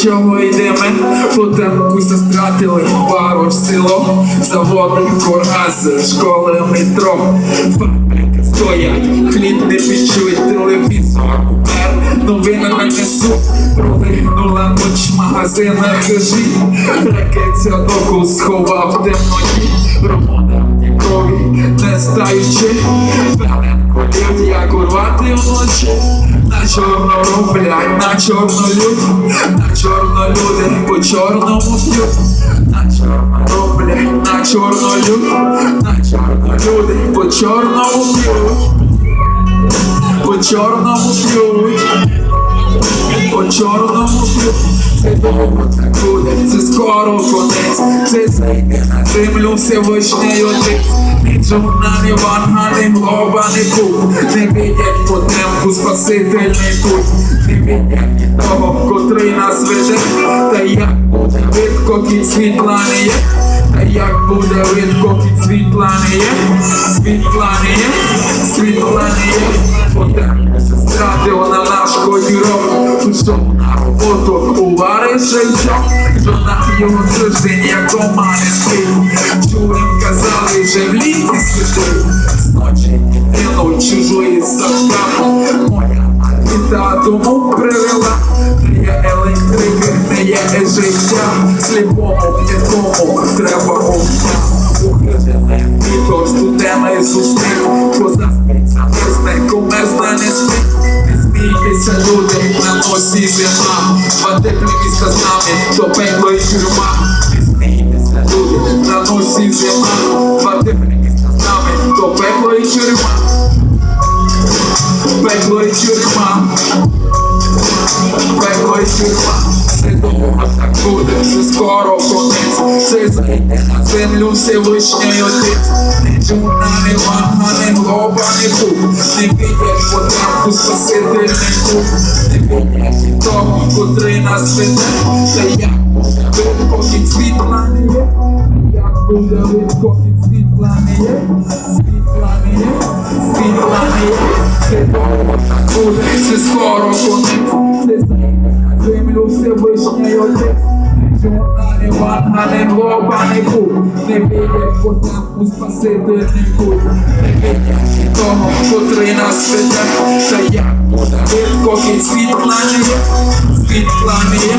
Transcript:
чого йдемо, потемку застратили, пару в село, заводи, корази, школи, метро, фабрики стоять, хліб не печуть, телевізор умер, новини нанесуть, пролигнула ніч в магазинах хижі, ракетця доку сховав в темноті, романа крові не стаючи, колів, як урвати вночі, на чорно роблять, на чорно люди, на чорно люди, по чорному п'ють, на чорно роблять, на чорно люди, на чорно люди, по чорному п'ють, по чорному п'ють, по чорному п'ють. Це довго так буде, це скоро конець, це зайде на землю Всевишній Отець. Ні журналів, ангелів, глоба не куп, не видять потемку спасительний путь, не видять ні того, котрий нас веде, та як буде видко, кінь світла не є, та як буде видко, кінь світла не є, світла не є, світла не є, потемку се стратила на наш кодірок, пішов на роботу, уваривши все, жона його тиждень, як дома не спить, чуєм казали, вже в літі сидить, зночі дитину чужої садка, моя Маріта тому привела, не є електрики, не є життя, сліпому п'ятому треба овця, ухилене літо, студене зустрів, коза спиться, мисне, комесна не спить. Смійтеся, люди, на носі зима, два теплі міста з нами, то пекло і тюрма. Не смійтеся, люди, на носі зима, два теплі міста з нами, то пекло і тюрма. Пекло і тюрма, пекло і тюрма. Це довго так буде, це скоро конець, це зайде на землю Всевишній Отець. Не журнали, ангели, глоба не куп, не видять потемку спасительний путь, не видять і того, котрий нас веде, та як буде видко, кінь світла не є, як буде видко, кінь світла не є, світла не є, світла не є. Це довго так буде, це скоро конець, це зайде на землю Всевишній Отець. Журнали, ангели, глоба не куп, не видять потемку спасительний путь, не видять і того, котрий нас веде, та як буде видко, кінь світла не є, світла не є.